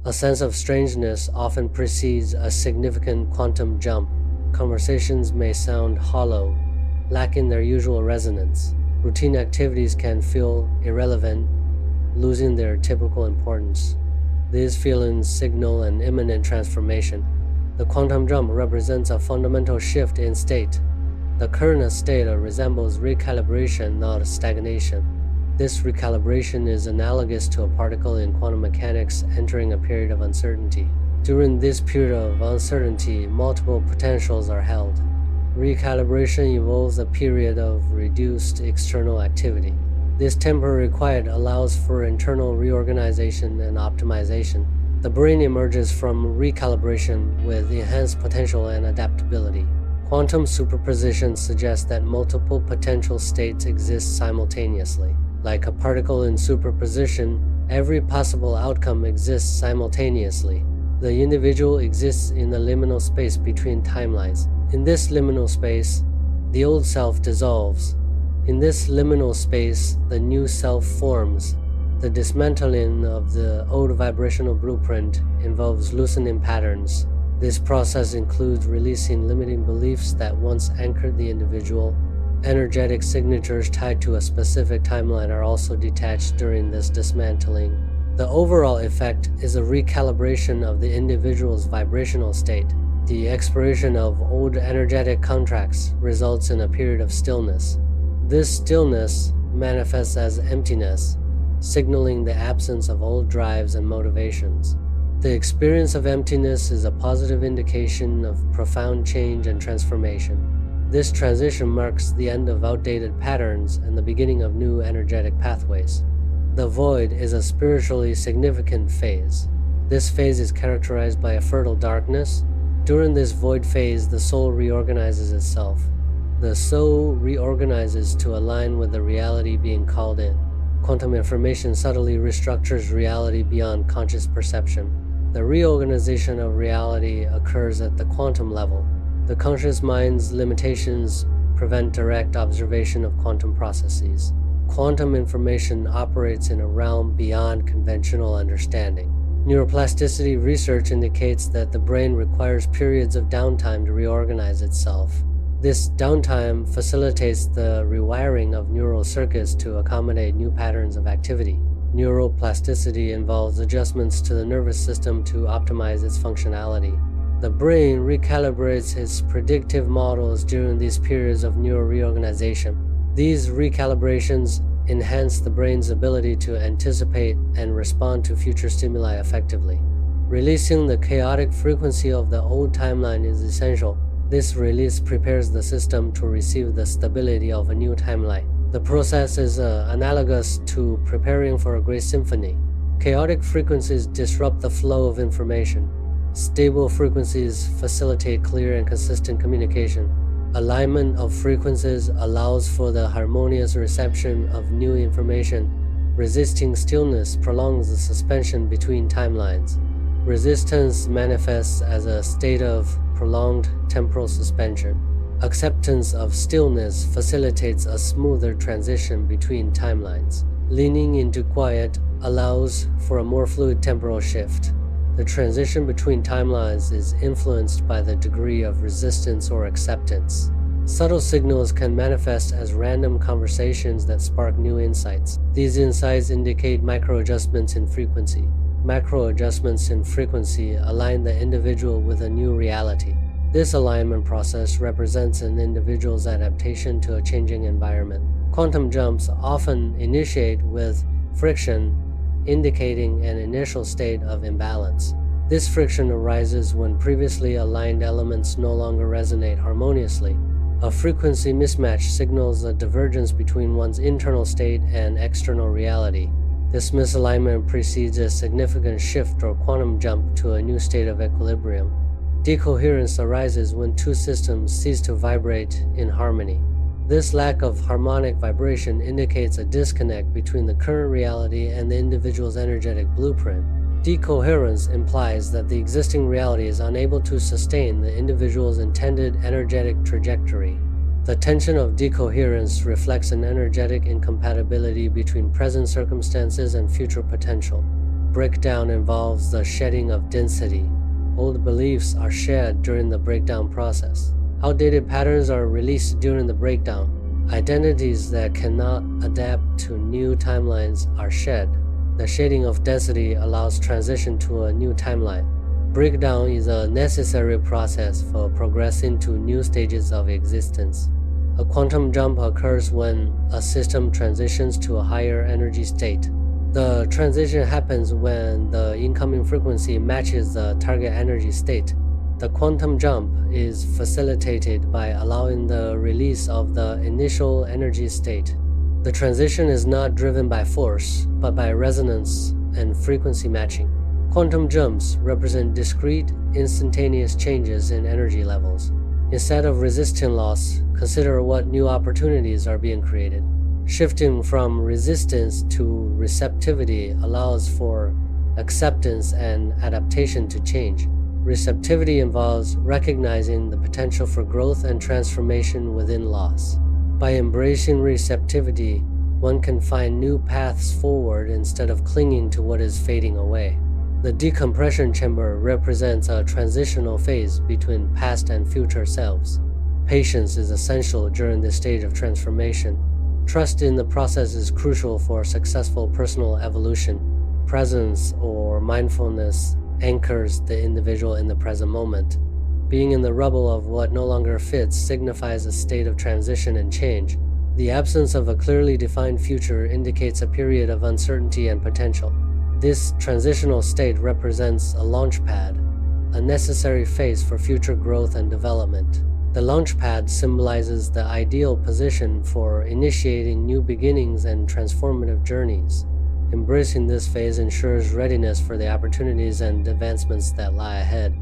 A sense of strangeness often precedes a significant quantum jump. Conversations may sound hollow, lacking their usual resonance. Routine activities can feel irrelevant, losing their typical importance. These feelings signal an imminent transformation. The quantum jump represents a fundamental shift in state. The current state resembles recalibration, not stagnation. This recalibration is analogous to a particle in quantum mechanics entering a period of uncertainty. During this period of uncertainty, multiple potentials are held. Recalibration involves a period of reduced external activity. This temporary quiet allows for internal reorganization and optimization. The brain emerges from recalibration with enhanced potential and adaptability. Quantum superposition suggests that multiple potential states exist simultaneously. Like a particle in superposition, every possible outcome exists simultaneously. The individual exists in the liminal space between timelines. In this liminal space, the old self dissolves. In this liminal space, the new self forms. The dismantling of the old vibrational blueprint involves loosening patterns. This process includes releasing limiting beliefs that once anchored the individual. Energetic signatures tied to a specific timeline are also detached during this dismantling. The overall effect is a recalibration of the individual's vibrational state. The expiration of old energetic contracts results in a period of stillness. This stillness manifests as emptiness, signaling the absence of old drives and motivations. The experience of emptiness is a positive indication of profound change and transformation. This transition marks the end of outdated patterns and the beginning of new energetic pathways. The void is a spiritually significant phase. This phase is characterized by a fertile darkness. During this void phase, the soul reorganizes itself. The soul reorganizes to align with the reality being called in. Quantum information subtly restructures reality beyond conscious perception. The reorganization of reality occurs at the quantum level. The conscious mind's limitations prevent direct observation of quantum processes. Quantum information operates in a realm beyond conventional understanding. Neuroplasticity research indicates that the brain requires periods of downtime to reorganize itself. This downtime facilitates the rewiring of neural circuits to accommodate new patterns of activity. Neuroplasticity involves adjustments to the nervous system to optimize its functionality. The brain recalibrates its predictive models during these periods of neural reorganization. These recalibrations enhance the brain's ability to anticipate and respond to future stimuli effectively. Releasing the chaotic frequency of the old timeline is essential. This release prepares the system to receive the stability of a new timeline. The process is analogous to preparing for a great symphony. Chaotic frequencies disrupt the flow of information. Stable frequencies facilitate clear and consistent communication. Alignment of frequencies allows for the harmonious reception of new information. Resisting stillness prolongs the suspension between timelines. Resistance manifests as a state of prolonged temporal suspension. Acceptance of stillness facilitates a smoother transition between timelines. Leaning into quiet allows for a more fluid temporal shift. The transition between timelines is influenced by the degree of resistance or acceptance. Subtle signals can manifest as random conversations that spark new insights. These insights indicate micro-adjustments in frequency. Macro-adjustments in frequency align the individual with a new reality. This alignment process represents an individual's adaptation to a changing environment. Quantum jumps often initiate with friction, indicating an initial state of imbalance. This friction arises when previously aligned elements no longer resonate harmoniously. A frequency mismatch signals a divergence between one's internal state and external reality. This misalignment precedes a significant shift or quantum jump to a new state of equilibrium. Decoherence arises when two systems cease to vibrate in harmony. This lack of harmonic vibration indicates a disconnect between the current reality and the individual's energetic blueprint. Decoherence implies that the existing reality is unable to sustain the individual's intended energetic trajectory. The tension of decoherence reflects an energetic incompatibility between present circumstances and future potential. breakdown involves the shedding of density. Old beliefs are shed during the breakdown process. Outdated patterns are released during the breakdown. Identities that cannot adapt to new timelines are shed. The shedding of density allows transition to a new timeline. Breakdown is a necessary process for progressing to new stages of existence. A quantum jump occurs when a system transitions to a higher energy state. The transition happens when the incoming frequency matches the target energy state. The quantum jump is facilitated by allowing the release of the initial energy state. The transition is not driven by force, but by resonance and frequency matching. Quantum jumps represent discrete, instantaneous changes in energy levels. Instead of resisting loss, consider what new opportunities are being created. Shifting from resistance to receptivity allows for acceptance and adaptation to change. Receptivity involves recognizing the potential for growth and transformation within loss. By embracing receptivity, one can find new paths forward instead of clinging to what is fading away. The decompression chamber represents a transitional phase between past and future selves. Patience is essential during this stage of transformation. Trust in the process is crucial for successful personal evolution. Presence or mindfulness anchors the individual in the present moment. Being in the rubble of what no longer fits signifies a state of transition and change. The absence of a clearly defined future indicates a period of uncertainty and potential. This transitional state represents a launchpad, a necessary phase for future growth and development. The launchpad symbolizes the ideal position for initiating new beginnings and transformative journeys. Embracing this phase ensures readiness for the opportunities and advancements that lie ahead.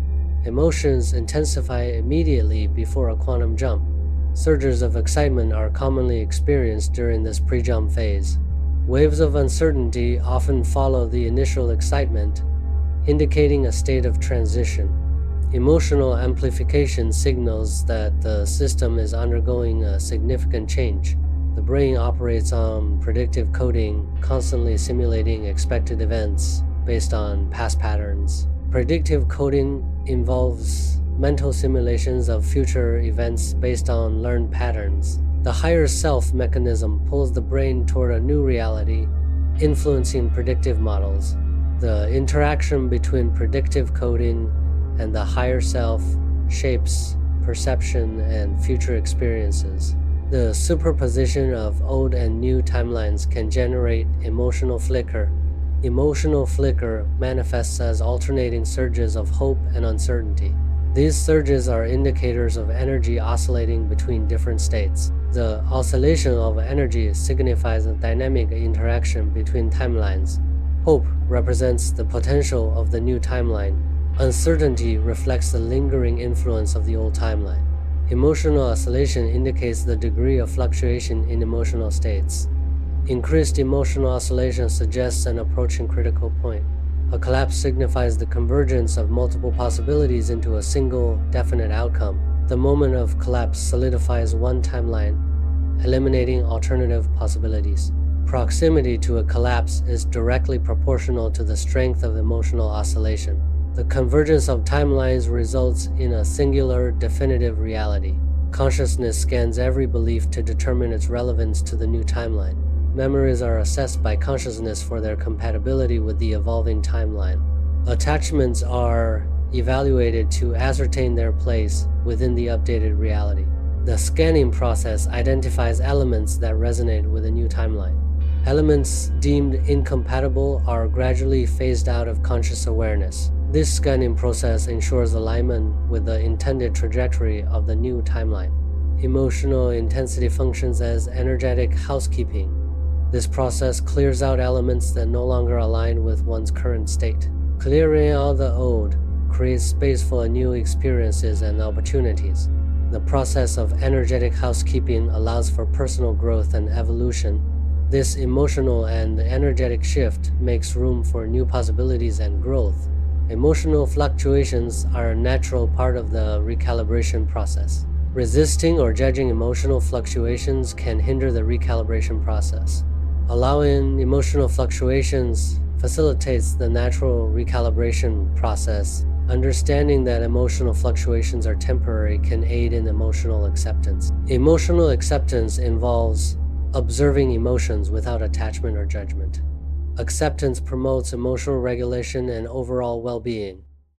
Emotions intensify immediately before a quantum jump. Surges of excitement are commonly experienced during this pre-jump phase. Waves of uncertainty often follow the initial excitement, indicating a state of transition. Emotional amplification signals that the system is undergoing a significant change. The brain operates on predictive coding, constantly simulating expected events based on past patterns. Predictive coding involves mental simulations of future events based on learned patterns. The higher self mechanism pulls the brain toward a new reality, influencing predictive models. The interaction between predictive coding and the higher self shapes perception and future experiences. The superposition of old and new timelines can generate emotional flicker. Emotional flicker manifests as alternating surges of hope and uncertainty. These surges are indicators of energy oscillating between different states. The oscillation of energy signifies a dynamic interaction between timelines. Hope represents the potential of the new timeline. Uncertainty reflects the lingering influence of the old timeline. Emotional oscillation indicates the degree of fluctuation in emotional states. Increased emotional oscillation suggests an approaching critical point. A collapse signifies the convergence of multiple possibilities into a single, definite outcome. The moment of collapse solidifies one timeline, eliminating alternative possibilities. Proximity to a collapse is directly proportional to the strength of emotional oscillation. The convergence of timelines results in a singular, definitive reality. Consciousness scans every belief to determine its relevance to the new timeline. Memories are assessed by consciousness for their compatibility with the evolving timeline. Attachments are evaluated to ascertain their place within the updated reality. The scanning process identifies elements that resonate with a new timeline. Elements deemed incompatible are gradually phased out of conscious awareness. This scanning process ensures alignment with the intended trajectory of the new timeline. Emotional intensity functions as energetic housekeeping. This process clears out elements that no longer align with one's current state. Clearing out the old creates space for new experiences and opportunities. The process of energetic housekeeping allows for personal growth and evolution. This emotional and energetic shift makes room for new possibilities and growth. Emotional fluctuations are a natural part of the recalibration process. Resisting or judging emotional fluctuations can hinder the recalibration process. Allowing emotional fluctuations facilitates the natural recalibration process. Understanding that emotional fluctuations are temporary can aid in emotional acceptance. Emotional acceptance involves observing emotions without attachment or judgment. Acceptance promotes emotional regulation and overall well-being.